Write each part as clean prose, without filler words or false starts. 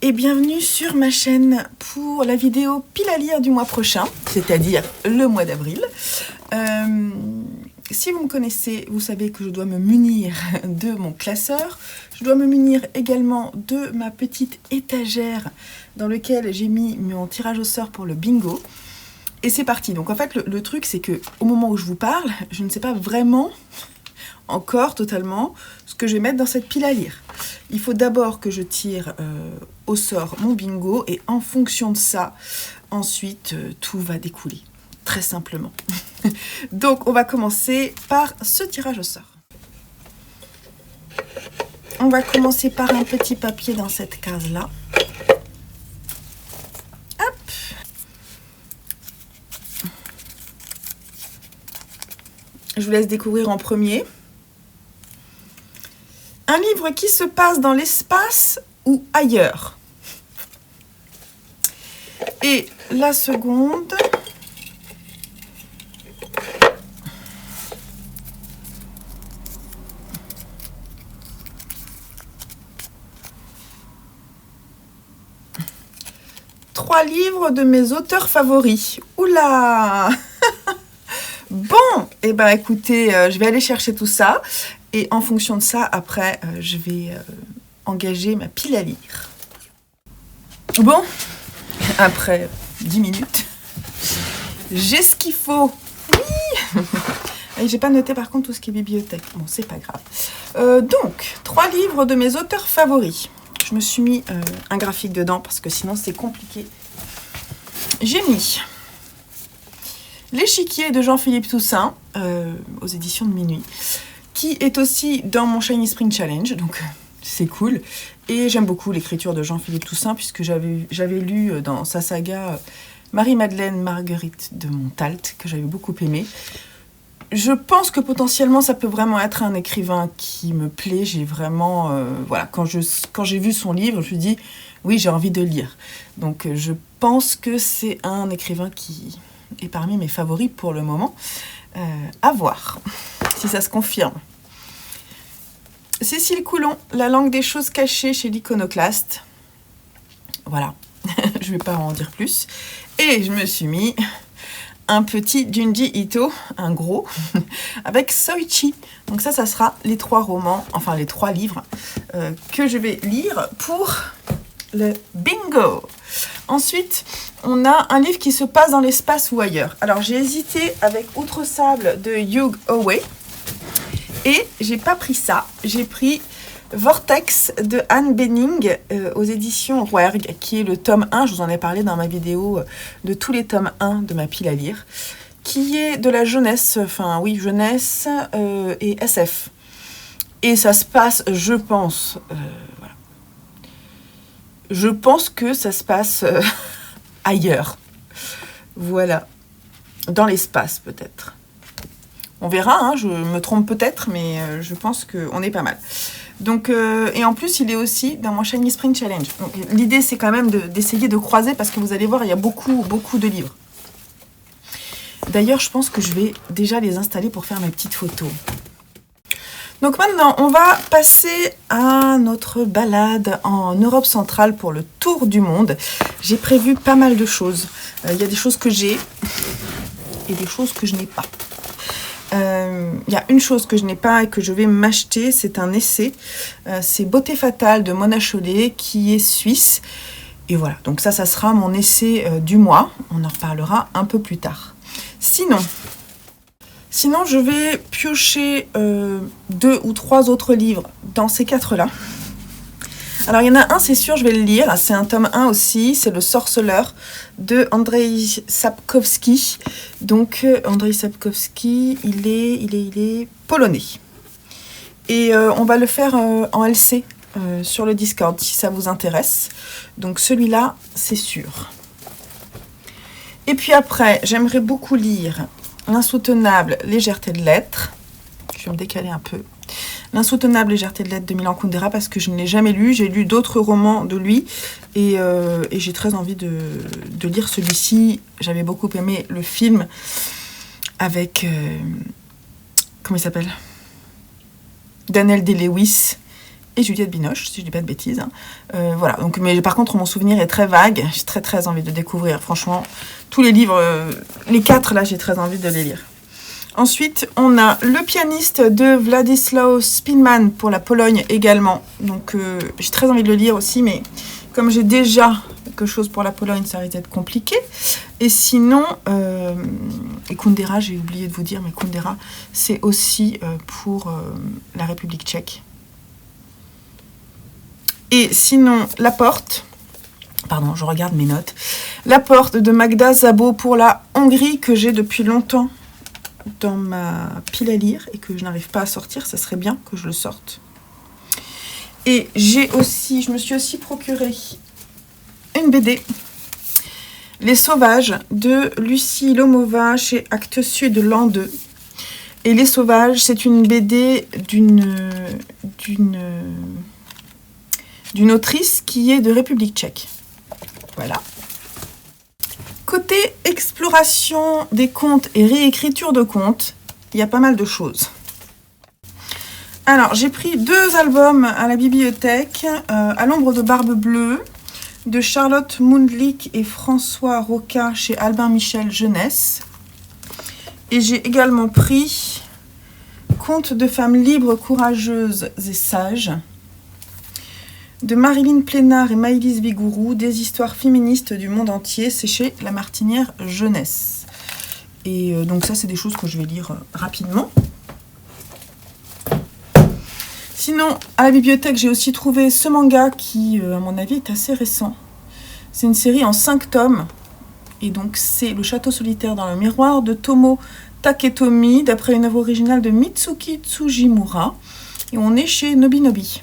et bienvenue sur ma chaîne pour la vidéo pile à lire du mois prochain, c'est-à-dire le mois d'avril. Si vous me connaissez, vous savez que je dois me munir de mon classeur. Je dois me munir également de ma petite étagère dans laquelle j'ai mis mon tirage au sort pour le bingo. Et c'est parti. Donc en fait, le truc, c'est que au moment où je vous parle, je ne sais pas vraiment encore totalement ce que je vais mettre dans cette pile à lire. Il faut d'abord que je tire au sort mon bingo et en fonction de ça, ensuite, tout va découler. Très simplement. Donc, on va commencer par ce tirage au sort. On va commencer par un petit papier dans cette case-là. Hop. Je vous laisse découvrir en premier. Un livre qui se passe dans l'espace ou ailleurs. Et la seconde... Trois livres de mes auteurs favoris. Oula. Bon, et ben écoutez, je vais aller chercher tout ça. Et en fonction de ça, après, je vais engager ma pile à lire. Bon, après 10 minutes, j'ai ce qu'il faut. Oui. Et j'ai pas noté par contre tout ce qui est bibliothèque. Bon, c'est pas grave. Donc, 3 livres de mes auteurs favoris. Je me suis mis un graphique dedans parce que sinon c'est compliqué. J'ai mis L'échiquier de Jean-Philippe Toussaint aux éditions de Minuit, qui est aussi dans mon Shiny Spring Challenge, donc c'est cool. Et j'aime beaucoup l'écriture de Jean-Philippe Toussaint puisque j'avais lu dans sa saga Marie-Madeleine Marguerite de Montalt, que j'avais beaucoup aimé. Je pense que potentiellement ça peut vraiment être un écrivain qui me plaît. J'ai vraiment, voilà, quand j'ai vu son livre, je me suis dit oui, j'ai envie de lire. Donc je pense que c'est un écrivain qui est parmi mes favoris pour le moment. À voir si ça se confirme. Cécile Coulon, La langue des choses cachées chez l'Iconoclaste. Voilà, je ne vais pas en dire plus. Et je me suis mis un petit Junji Ito, un gros, avec Soichi. Donc ça sera les 3 romans, enfin les 3 livres que je vais lire pour le bingo. Ensuite, on a un livre qui se passe dans l'espace ou ailleurs. Alors j'ai hésité avec Outre Sable de Hugh Howey. Et j'ai pas pris ça. J'ai pris Vortex de Anne Bening aux éditions Rouergue, qui est le tome 1, je vous en ai parlé dans ma vidéo de tous les tomes 1 de ma pile à lire, qui est de la jeunesse, enfin oui, jeunesse et SF. Et ça se passe, je pense, voilà. Je pense que ça se passe ailleurs. Voilà. Dans l'espace, peut-être. On verra, hein, je me trompe peut-être, mais je pense qu'on est pas mal. Donc, et en plus, il est aussi dans mon Shiny Spring Challenge. Donc, l'idée, c'est quand même d'essayer de croiser, parce que vous allez voir, il y a beaucoup de livres. D'ailleurs, je pense que je vais déjà les installer pour faire mes petites photos. Donc maintenant, on va passer à notre balade en Europe centrale pour le tour du monde. J'ai prévu pas mal de choses. Il y a des choses que j'ai et des choses que je n'ai pas. Il y a une chose que je n'ai pas et que je vais m'acheter, c'est un essai. C'est Beauté fatale de Mona Chollet, qui est suisse. Et voilà, donc ça sera mon essai du mois. On en reparlera un peu plus tard. Sinon, je vais piocher 2 ou 3 autres livres dans ces 4-là. Alors, il y en a un, c'est sûr, je vais le lire. C'est un tome 1 aussi. C'est Le Sorceleur de Andrzej Sapkowski. Donc, Andrzej Sapkowski, il est polonais. Et on va le faire en LC sur le Discord, si ça vous intéresse. Donc, celui-là, c'est sûr. Et puis après, j'aimerais beaucoup lire L'insoutenable légèreté de l'être. Je vais me décaler un peu. L'insoutenable légèreté de l'être de Milan Kundera, parce que je ne l'ai jamais lu. J'ai lu d'autres romans de lui et j'ai très envie de lire celui-ci. J'avais beaucoup aimé le film avec... comment il s'appelle ? Daniel Day-Lewis et Juliette Binoche, si je dis pas de bêtises. Voilà, donc, mais par contre, mon souvenir est très vague. J'ai très envie de découvrir. Franchement, tous les livres, les 4 là, j'ai très envie de les lire. Ensuite, on a Le pianiste de Władysław Szpilman pour la Pologne également. Donc, j'ai très envie de le lire aussi, mais comme j'ai déjà quelque chose pour la Pologne, ça risque d'être compliqué. Et sinon, et Kundera, j'ai oublié de vous dire, mais Kundera, c'est aussi pour la République tchèque. Et sinon, La Porte, pardon, je regarde mes notes. La Porte de Magda Szabó pour la Hongrie, que j'ai depuis longtemps dans ma pile à lire et que je n'arrive pas à sortir. Ça serait bien que je le sorte. Et je me suis aussi procuré une BD, Les Sauvages, de Lucie Lomova chez Actes Sud l'an 2. Et Les Sauvages, c'est une BD d'une autrice qui est de République tchèque. Voilà. Côté exploration des contes et réécriture de contes, il y a pas mal de choses. Alors, j'ai pris 2 albums à la bibliothèque, À l'ombre de Barbe Bleue, de Charlotte Mundlik et François Roca chez Albin Michel Jeunesse. Et j'ai également pris Contes de femmes libres, courageuses et sages, de Marilyn Plénard et Maëlys Vigourou, des histoires féministes du monde entier, c'est chez La Martinière Jeunesse. Et donc ça, c'est des choses que je vais lire rapidement. Sinon, à la bibliothèque, j'ai aussi trouvé ce manga qui, à mon avis, est assez récent. C'est une série en 5 tomes. Et donc, c'est Le Château solitaire dans le miroir de Tomo Taketomi, d'après une œuvre originale de Mitsuki Tsujimura. Et on est chez Nobinobi,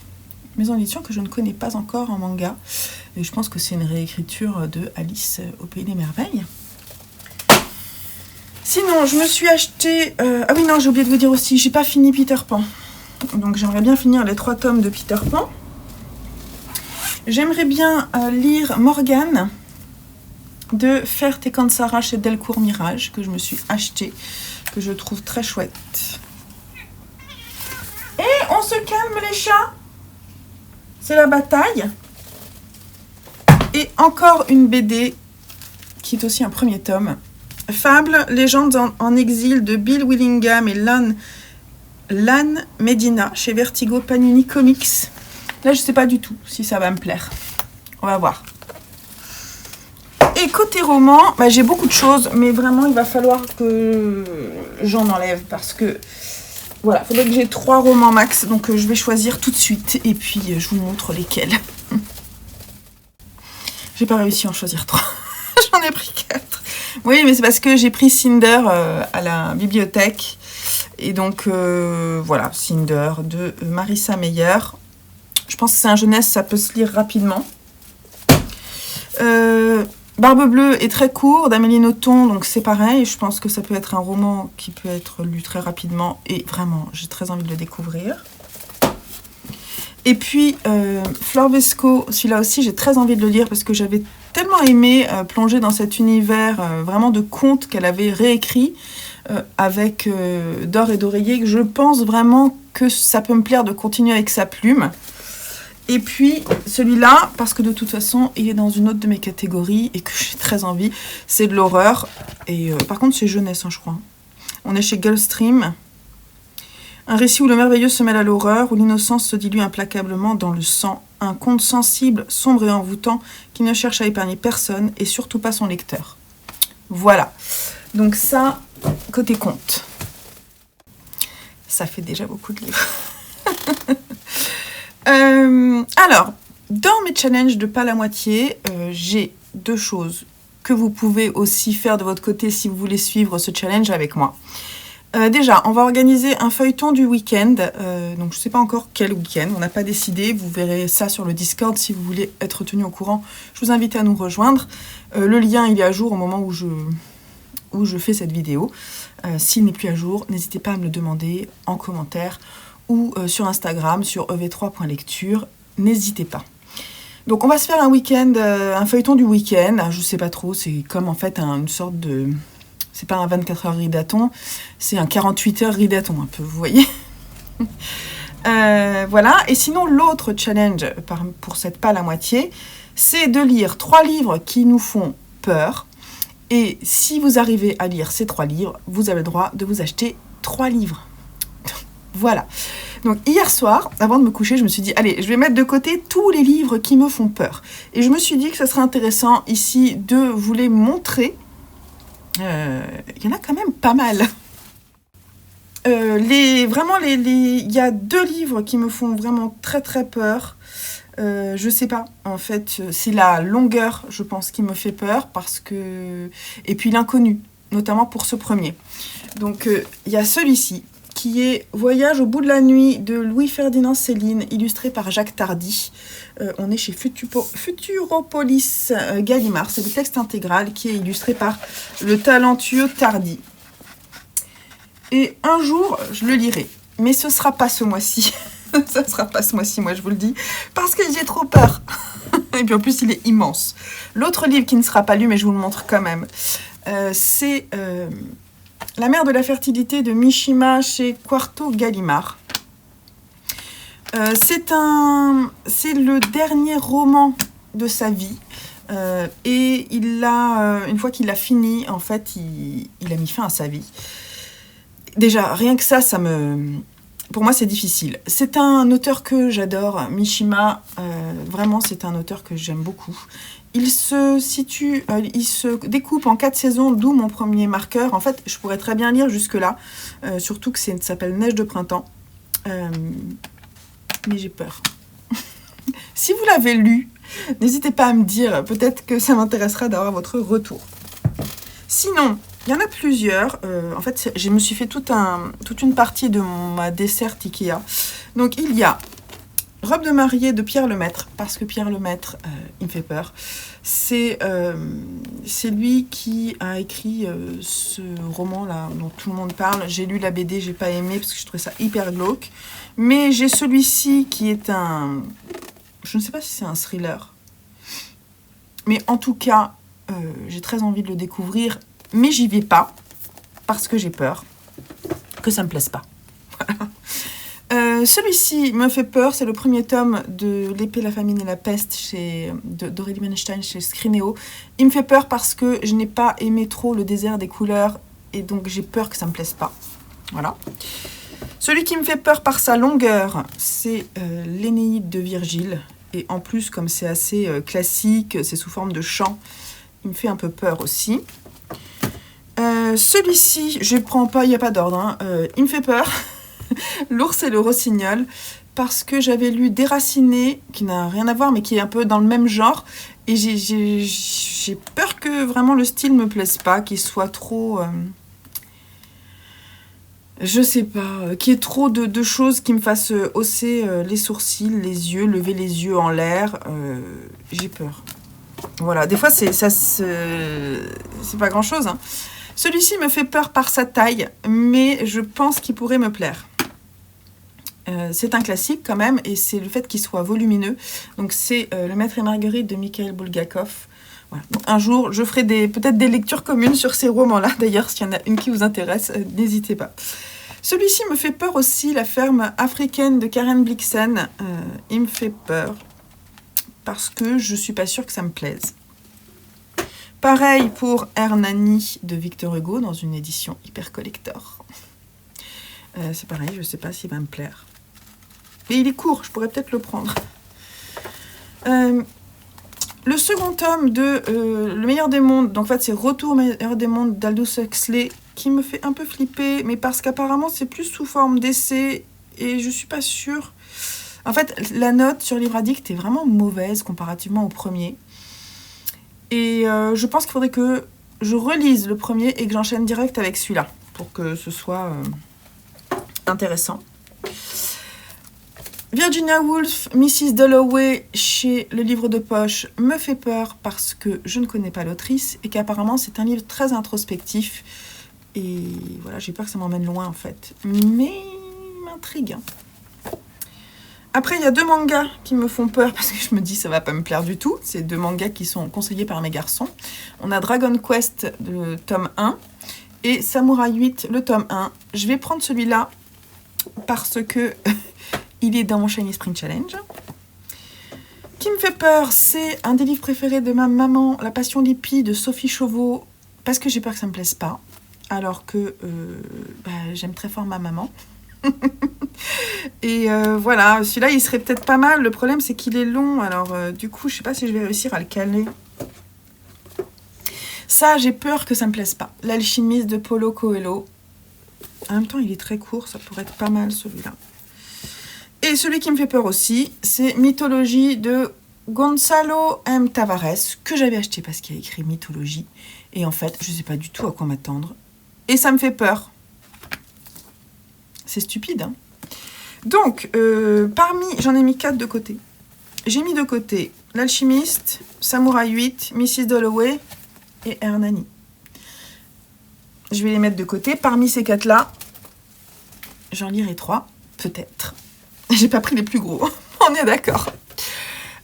maison d'édition que je ne connais pas encore en manga. Et je pense que c'est une réécriture de Alice au Pays des Merveilles. Sinon, je me suis acheté... Ah oui, non, j'ai oublié de vous dire aussi, j'ai pas fini Peter Pan. Donc j'aimerais bien finir les 3 tomes de Peter Pan. J'aimerais bien lire Morgane de Fert et Kansara chez Delcourt Mirage, que je me suis acheté, que je trouve très chouette. Et on se calme les chats, c'est la bataille. Et encore une BD qui est aussi un premier tome. Fable, Légendes en exil de Bill Willingham et Lan Medina chez Vertigo Panini Comics. Là, je sais pas du tout si ça va me plaire. On va voir. Et côté roman, bah, j'ai beaucoup de choses, mais vraiment, il va falloir que j'en enlève parce que voilà, il faudrait que j'ai 3 romans max, donc je vais choisir tout de suite et puis je vous montre lesquels. J'ai pas réussi à en choisir 3. J'en ai pris 4. Oui, mais c'est parce que j'ai pris Cinder à la bibliothèque. Et donc, voilà, Cinder de Marissa Meyer. Je pense que c'est un jeunesse, ça peut se lire rapidement. Barbe Bleue est très court, d'Amélie Nothomb, donc c'est pareil. Je pense que ça peut être un roman qui peut être lu très rapidement. Et vraiment, j'ai très envie de le découvrir. Et puis, Flor Vesco, celui-là aussi, j'ai très envie de le lire parce que j'avais tellement aimé plonger dans cet univers vraiment de contes qu'elle avait réécrit avec D'or et d'oreiller, que je pense vraiment que ça peut me plaire de continuer avec sa plume. Et puis, celui-là, parce que de toute façon, il est dans une autre de mes catégories et que j'ai très envie, c'est de l'horreur. Et par contre, c'est jeunesse, hein, je crois. On est chez Gulfstream. Un récit où le merveilleux se mêle à l'horreur, où l'innocence se dilue implacablement dans le sang. Un conte sensible, sombre et envoûtant, qui ne cherche à épargner personne et surtout pas son lecteur. Voilà. Donc ça, côté conte. Ça fait déjà beaucoup de livres. Alors, dans mes challenges de pas la moitié, j'ai 2 choses que vous pouvez aussi faire de votre côté si vous voulez suivre ce challenge avec moi. Déjà, on va organiser un feuilleton du week-end. Donc, je ne sais pas encore quel week-end. On n'a pas décidé. Vous verrez ça sur le Discord si vous voulez être tenu au courant. Je vous invite à nous rejoindre. Le lien, il est à jour au moment où je fais cette vidéo. S'il n'est plus à jour, n'hésitez pas à me le demander en commentaire ou sur Instagram, sur ev3.lecture. N'hésitez pas. Donc, on va se faire un week-end, un feuilleton du week-end. Je ne sais pas trop. C'est comme en fait une sorte de... C'est pas un 24 heures ridaton, c'est un 48 heures ridaton un peu, vous voyez. Voilà, et sinon l'autre challenge pour cette pâle à moitié, c'est de lire 3 livres qui nous font peur. Et si vous arrivez à lire ces 3 livres, vous avez le droit de vous acheter 3 livres. Voilà. Donc hier soir, avant de me coucher, je me suis dit, allez, je vais mettre de côté tous les livres qui me font peur. Et je me suis dit que ce serait intéressant ici de vous les montrer. Il y en a quand même pas mal. Il y a 2 livres qui me font vraiment très très peur. Je sais pas, en fait, c'est la longueur, je pense, qui me fait peur et puis l'inconnu, notamment pour ce premier. Donc, il y a celui-ci, qui est Voyage au bout de la nuit de Louis-Ferdinand Céline, illustré par Jacques Tardy. On est chez Futuropolis Gallimard. C'est le texte intégral qui est illustré par le talentueux Tardy. Et un jour, je le lirai. Mais ce sera pas ce mois-ci. Ça sera pas ce mois-ci, moi je vous le dis. Parce que j'ai trop peur. Et puis en plus, il est immense. L'autre livre qui ne sera pas lu, mais je vous le montre quand même, c'est La mère de la fertilité de Mishima chez Quarto Gallimard. C'est le dernier roman de sa vie. Et une fois qu'il a fini, en fait, il a mis fin à sa vie. Déjà, rien que ça pour moi, c'est difficile. C'est un auteur que j'adore, Mishima. Vraiment, c'est un auteur que j'aime beaucoup. Il se découpe en 4 saisons, d'où mon premier marqueur. En fait, je pourrais très bien lire jusque-là, surtout que ça s'appelle Neige de printemps. Mais j'ai peur. Si vous l'avez lu, n'hésitez pas à me dire. Peut-être que ça m'intéressera d'avoir votre retour. Sinon, il y en a plusieurs. En fait, je me suis fait toute une partie de ma desserte Ikea. Donc, il y a Robe de mariée de Pierre Lemaitre, parce que Pierre Lemaitre, il me fait peur. C'est lui qui a écrit ce roman-là dont tout le monde parle. J'ai lu la BD, j'ai pas aimé parce que je trouvais ça hyper glauque. Mais j'ai celui-ci qui est je ne sais pas si c'est un thriller. Mais en tout cas, j'ai très envie de le découvrir. Mais j'y vais pas, parce que j'ai peur que ça me plaise pas. Voilà. Celui-ci me fait peur, c'est le premier tome de L'épée, la famine et la peste d'Aurélie Menstein chez Scrinéo. Il me fait peur parce que je n'ai pas aimé trop le désert des couleurs, et donc j'ai peur que ça me plaise pas. Voilà. Celui qui me fait peur par sa longueur, c'est l'Énéide de Virgile. Et en plus, comme c'est assez classique, c'est sous forme de chant, il me fait un peu peur aussi. Celui-ci, je ne prends pas, il n'y a pas d'ordre, hein. Il me fait peur. L'ours et le rossignol, parce que j'avais lu Déraciné, qui n'a rien à voir, mais qui est un peu dans le même genre. Et j'ai peur que vraiment le style me plaise pas, qu'il soit trop... je sais pas, qu'il y ait trop de choses qui me fassent hausser les sourcils, les yeux, lever les yeux en l'air. J'ai peur. Voilà, des fois, c'est pas grand-chose, hein. Celui-ci me fait peur par sa taille, mais je pense qu'il pourrait me plaire. C'est un classique quand même, et c'est le fait qu'il soit volumineux. Donc c'est Le Maître et Marguerite de Mikhail Bulgakov. Voilà. Donc, un jour, je ferai peut-être des lectures communes sur ces romans-là. D'ailleurs, s'il y en a une qui vous intéresse, n'hésitez pas. Celui-ci me fait peur aussi, La ferme africaine de Karen Blixen. Il me fait peur parce que je suis pas sûre que ça me plaise. Pareil pour Hernani de Victor Hugo, dans une édition hyper collector. C'est pareil, je ne sais pas s'il va me plaire. Et il est court, je pourrais peut-être le prendre. Le second tome de Le meilleur des mondes, donc en fait c'est Retour au meilleur des mondes d'Aldous Huxley, qui me fait un peu flipper, mais parce qu'apparemment c'est plus sous forme d'essai, et je suis pas sûre. En fait, la note sur Livre Addict est vraiment mauvaise comparativement au premier. Et je pense qu'il faudrait que je relise le premier et que j'enchaîne direct avec celui-là, pour que ce soit intéressant. Virginia Woolf, Mrs. Dalloway, chez Le Livre de Poche, me fait peur parce que je ne connais pas l'autrice et qu'apparemment c'est un livre très introspectif. Et voilà, j'ai peur que ça m'emmène loin en fait. Mais il m'intrigue. Après, il y a 2 mangas qui me font peur parce que je me dis ça va pas me plaire du tout. C'est 2 mangas qui sont conseillés par mes garçons. On a Dragon Quest, le tome 1, et Samurai 8, le tome 1. Je vais prendre celui-là parce que il est dans mon Shiny Spring Challenge. Qui me fait peur, c'est un des livres préférés de ma maman, La Passion d'Hippie de Sophie Chauveau, parce que j'ai peur que ça ne me plaise pas, alors que j'aime très fort ma maman. Et voilà, celui-là il serait peut-être pas mal. Le problème c'est qu'il est long, alors du coup je sais pas si je vais réussir à le caler. Ça j'ai peur que ça me plaise pas. L'Alchimiste de Paulo Coelho. En même temps il est très court, ça pourrait être pas mal celui-là. Et celui qui me fait peur aussi, c'est Mythologie de Gonzalo M. Tavares, que j'avais acheté parce qu'il y a écrit Mythologie. Et en fait je sais pas du tout à quoi m'attendre. Et ça me fait peur. C'est stupide, hein. Donc, parmi, j'en ai mis 4 de côté. J'ai mis de côté L'Alchimiste, Samouraï 8, Mrs. Dalloway et Hernani. Je vais les mettre de côté. Parmi ces 4-là, j'en lirai 3, peut-être. J'ai pas pris les plus gros, on est d'accord.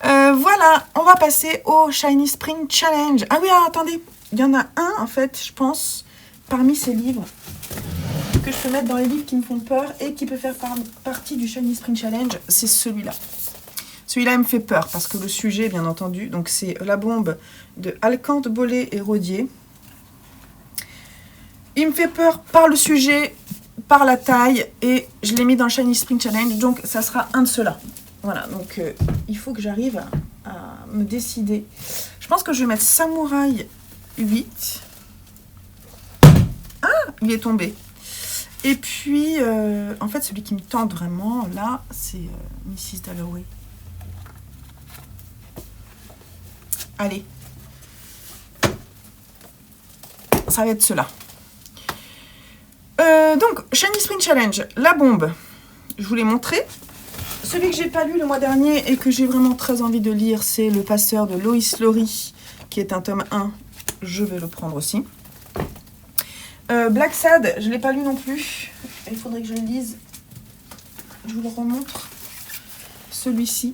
Voilà, on va passer au Shiny Spring Challenge. Ah oui, alors, attendez, il y en a un, en fait, je pense, parmi ces livres, que je peux mettre dans les livres qui me font peur et qui peut faire partie du Shiny Spring Challenge, c'est celui-là. Celui-là, il me fait peur parce que le sujet, bien entendu, donc c'est La bombe de Alcante, Bollé et Rodier. Il me fait peur par le sujet, par la taille, et je l'ai mis dans le Shiny Spring Challenge, donc ça sera un de ceux-là. Voilà, donc il faut que j'arrive à me décider. Je pense que je vais mettre Samouraï 8. Ah, il est tombé. Et puis, en fait, celui qui me tente vraiment, là, c'est Mrs. Dalloway. Allez. Ça va être cela. Donc, Shiny Spring Challenge, La bombe. Je vous l'ai montré. Celui que j'ai pas lu le mois dernier et que j'ai vraiment très envie de lire, c'est Le Passeur de Lois Lowry, qui est un tome 1. Je vais le prendre aussi. Black Sad, je ne l'ai pas lu non plus. Il faudrait que je le lise. Je vous le remontre. Celui-ci.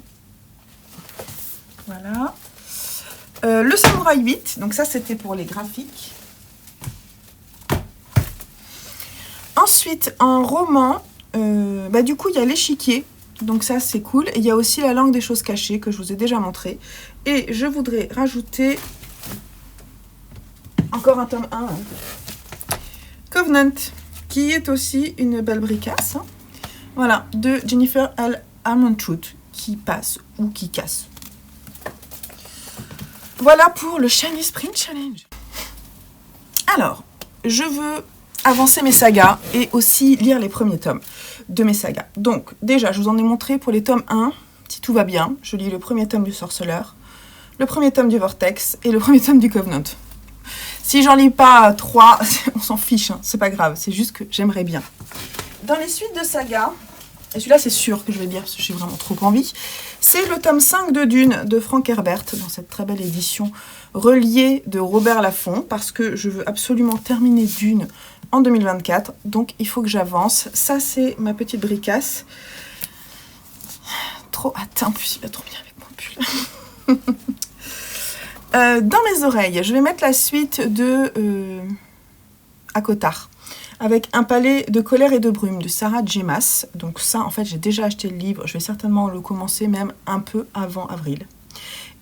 Voilà. Le Samouraï 8. Donc ça, c'était pour les graphiques. Ensuite, en roman, du coup, il y a L'Échiquier. Donc ça, c'est cool. Et il y a aussi La langue des choses cachées, que je vous ai déjà montré. Et je voudrais rajouter encore un tome 1. Hein. Covenant, qui est aussi une belle bricasse. Hein. Voilà, de Jennifer L. Armentrout, qui passe ou qui casse. Voilà pour le Shiny Spring Challenge. Alors, je veux avancer mes sagas et aussi lire les premiers tomes de mes sagas. Donc, déjà, je vous en ai montré pour les tomes 1, si tout va bien. Je lis le premier tome du Sorceleur, le premier tome du Vortex et le premier tome du Covenant. Si j'en lis pas 3, on s'en fiche, hein, c'est pas grave, c'est juste que j'aimerais bien. Dans les suites de saga, et celui-là c'est sûr que je vais lire parce que j'ai vraiment trop envie, c'est le tome 5 de Dune de Frank Herbert, dans cette très belle édition reliée de Robert Laffont, parce que je veux absolument terminer Dune en 2024, donc il faut que j'avance. Ça c'est ma petite bricasse. Trop hâte, en plus il va trop bien avec mon pull. Dans mes oreilles, je vais mettre la suite de Akotar, avec Un palais de colère et de brume de Sarah Jemas. Donc ça, en fait, j'ai déjà acheté le livre. Je vais certainement le commencer même un peu avant avril.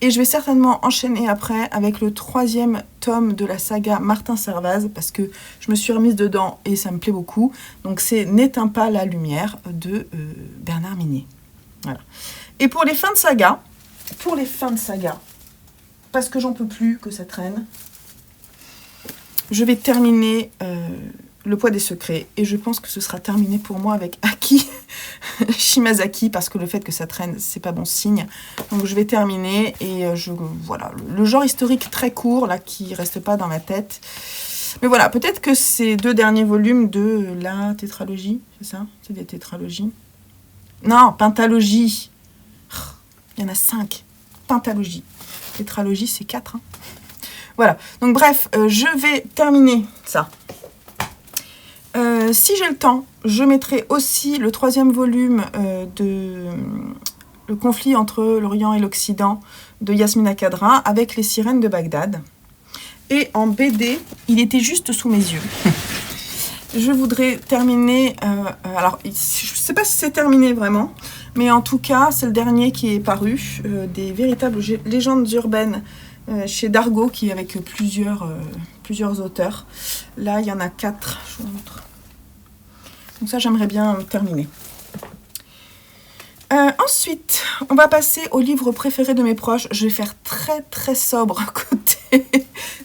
Et je vais certainement enchaîner après avec le 3e tome de la saga Martin Servaz, parce que je me suis remise dedans et ça me plaît beaucoup. Donc c'est N'éteins pas la lumière de Bernard Minet. Voilà. Et pour les fins de saga, parce que j'en peux plus que ça traîne, je vais terminer Le poids des secrets. Et je pense que ce sera terminé pour moi avec Aki Shimazaki, parce que le fait que ça traîne, c'est pas bon signe. Donc je vais terminer et voilà, le genre historique très court, là, qui reste pas dans ma tête. Mais voilà, peut-être que ces 2 derniers volumes de la tétralogie, c'est ça? C'est des tétralogies? Non, pentalogie. Il y en a 5. Pentalogie. Tétralogie, c'est 4. Hein. Voilà. Donc, bref, je vais terminer ça. Si j'ai le temps, je mettrai aussi le 3e volume de Le conflit entre l'Orient et l'Occident de Yasmina Khadra avec Les sirènes de Bagdad. Et en BD, il était juste sous mes yeux. Je voudrais terminer... alors, je ne sais pas si c'est terminé vraiment, Mais en tout cas, c'est le dernier qui est paru, des véritables légendes urbaines chez Dargaud, qui est avec plusieurs auteurs. Là, il y en a 4, je vous montre. Donc ça, j'aimerais bien terminer. Ensuite, on va passer au livre préféré de mes proches. Je vais faire très très sobre côté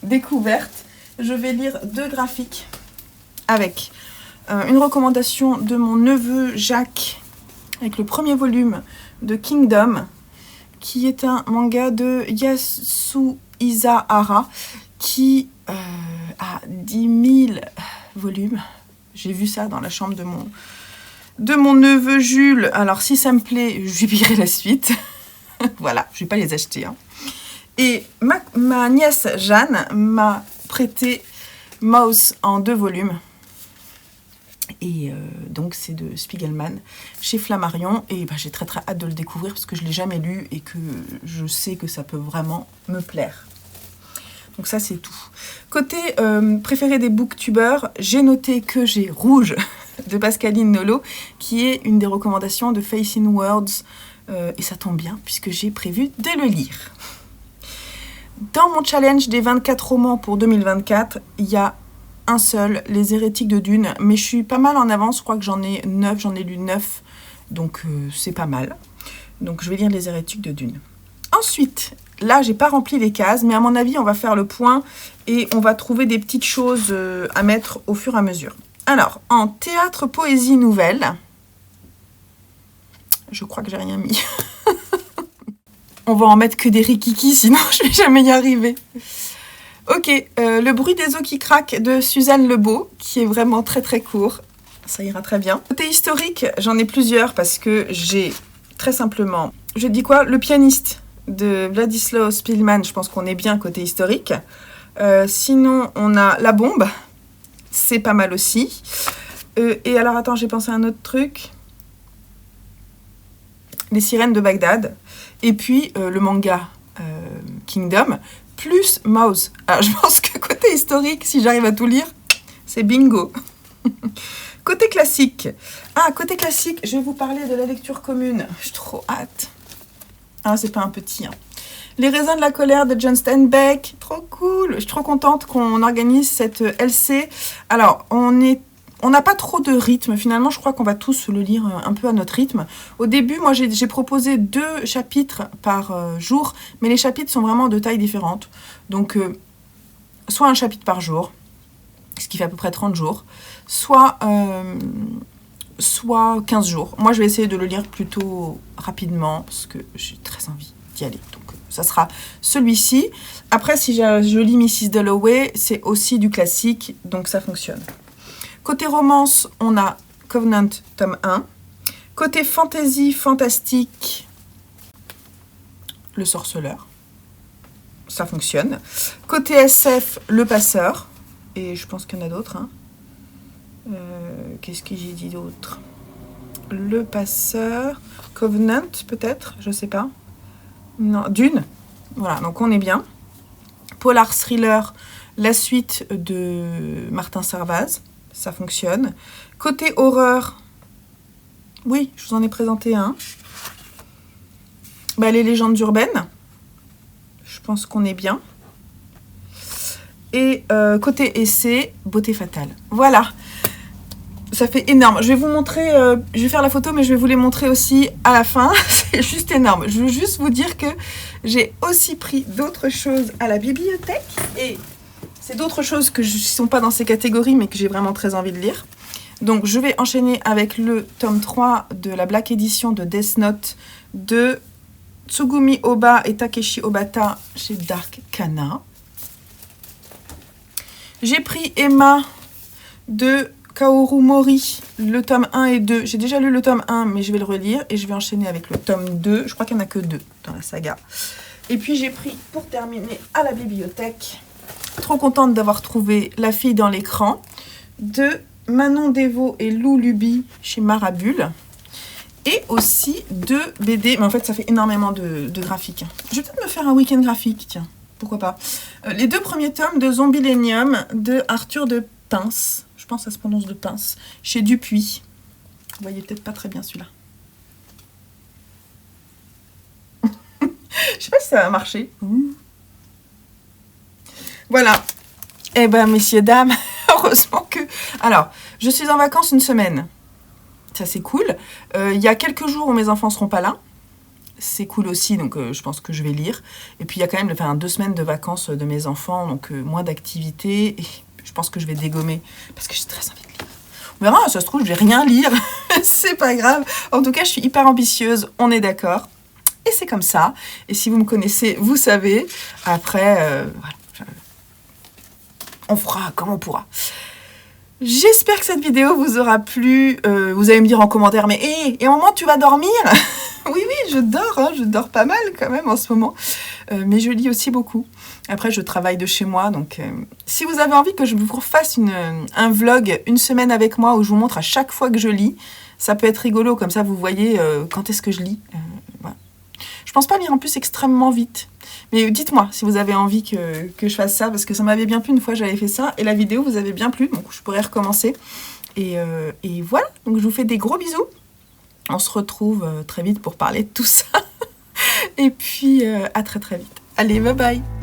découverte. Je vais lire 2 graphiques avec une recommandation de mon neveu Jacques, avec le premier volume de Kingdom, qui est un manga de Yasuhisa Hara, qui a 10 000 volumes. J'ai vu ça dans la chambre de mon neveu Jules. Alors si ça me plaît, je lui paierai la suite. Voilà, je ne vais pas les acheter. Hein. Et ma nièce Jeanne m'a prêté Mouse en 2 volumes. Et donc c'est de Spiegelman chez Flammarion. Et bah, j'ai très très hâte de le découvrir parce que je ne l'ai jamais lu et que je sais que ça peut vraiment me plaire. Donc ça c'est tout. Côté préféré des booktubeurs, j'ai noté que j'ai Rouge de Pascaline Nolo, qui est une des recommandations de Facing Words. Et ça tombe bien puisque j'ai prévu de le lire. Dans mon challenge des 24 romans pour 2024, il y a un seul, Les Hérétiques de Dune, mais je suis pas mal en avance, je crois que j'en ai lu 9, donc c'est pas mal. Donc je vais lire Les Hérétiques de Dune. Ensuite, là j'ai pas rempli les cases, mais à mon avis on va faire le point et on va trouver des petites choses à mettre au fur et à mesure. Alors, en théâtre, poésie, nouvelle, je crois que j'ai rien mis. On va en mettre que des rikiki, sinon je vais jamais y arriver. Ok, Le bruit des eaux qui craquent de Suzanne Lebeau, qui est vraiment très très court. Ça ira très bien. Côté historique, j'en ai plusieurs parce que j'ai très simplement... Je dis quoi? Le pianiste de Władysław Szpilman, je pense qu'on est bien côté historique. Sinon, on a La bombe, c'est pas mal aussi. Et alors, attends, j'ai pensé à un autre truc. Les sirènes de Bagdad. Et puis, le manga Kingdom, plus Mouse. Alors, je pense que côté historique, si j'arrive à tout lire, c'est bingo. Côté classique. Ah, côté classique, je vais vous parler de la lecture commune. J'ai trop hâte. Ah, c'est pas un petit, hein. Les raisins de la colère de John Steinbeck. Trop cool. Je suis trop contente qu'on organise cette LC. Alors, on n'a pas trop de rythme. Finalement, je crois qu'on va tous le lire un peu à notre rythme. Au début, moi, j'ai proposé 2 chapitres par jour, mais les chapitres sont vraiment de tailles différentes. Donc, soit un chapitre par jour, ce qui fait à peu près 30 jours, soit 15 jours. Moi, je vais essayer de le lire plutôt rapidement, parce que j'ai très envie d'y aller. Donc, ça sera celui-ci. Après, si je lis Mrs. Dalloway, c'est aussi du classique, donc ça fonctionne. Côté romance, on a Covenant, tome 1. Côté fantasy, fantastique, Le Sorceleur. Ça fonctionne. Côté SF, Le Passeur. Et je pense qu'il y en a d'autres. Hein. Qu'est-ce que j'ai dit d'autre? Le Passeur. Covenant, peut-être, je sais pas. Non, Dune. Voilà, donc on est bien. Polar Thriller, la suite de Martin Servaz. Ça fonctionne. Côté horreur, oui, je vous en ai présenté un. Bah, les légendes urbaines. Je pense qu'on est bien. Et côté essai, Beauté fatale. Voilà. Ça fait énorme. Je vais vous montrer, je vais faire la photo, mais je vais vous les montrer aussi à la fin. C'est juste énorme. Je veux juste vous dire que j'ai aussi pris d'autres choses à la bibliothèque. Et c'est d'autres choses que je ne sont pas dans ces catégories, mais que j'ai vraiment très envie de lire. Donc, je vais enchaîner avec le tome 3 de la Black Edition de Death Note de Tsugumi Oba et Takeshi Obata chez Dark Kana. J'ai pris Emma de Kaoru Mori, le tome 1 et 2. J'ai déjà lu le tome 1, mais je vais le relire. Et je vais enchaîner avec le tome 2. Je crois qu'il n'y en a que 2 dans la saga. Et puis, j'ai pris, pour terminer, à la bibliothèque... Trop contente d'avoir trouvé La fille dans l'écran de Manon Devaux et Lou Luby chez Marabule. Et aussi 2 BD, mais en fait ça fait énormément de graphiques. Je vais peut-être me faire un week-end graphique, tiens, pourquoi pas. Les 2 premiers tomes de Zombilenium de Arthur de Pince, je pense que ça se prononce de Pince, chez Dupuis. Vous voyez peut-être pas très bien celui-là. Je sais pas si ça va marcher. Voilà. Eh ben, messieurs, dames, heureusement que... Alors, je suis en vacances une semaine. Ça, c'est cool. Il y a quelques jours où mes enfants seront pas là. C'est cool aussi, donc je pense que je vais lire. Et puis, il y a quand même 2 semaines de vacances de mes enfants, donc moins d'activités. Et je pense que je vais dégommer, parce que j'ai très envie de lire. On verra, ça se trouve, je vais rien lire. C'est pas grave. En tout cas, je suis hyper ambitieuse, on est d'accord. Et c'est comme ça. Et si vous me connaissez, vous savez. Après, voilà. On fera comme on pourra. J'espère que cette vidéo vous aura plu. Vous allez me dire en commentaire, mais et à un moment tu vas dormir? Oui, je dors, hein, je dors pas mal quand même en ce moment. Mais je lis aussi beaucoup. Après, je travaille de chez moi, donc si vous avez envie que je vous refasse un vlog, une semaine avec moi, où je vous montre à chaque fois que je lis, ça peut être rigolo, comme ça vous voyez quand est-ce que je lis. Voilà. Je pense pas lire en plus extrêmement vite. Mais dites-moi si vous avez envie que je fasse ça, parce que ça m'avait bien plu une fois j'avais fait ça, et la vidéo vous avait bien plu, donc je pourrais recommencer. Et voilà, donc je vous fais des gros bisous. On se retrouve très vite pour parler de tout ça. Et puis à très très vite. Allez, bye bye!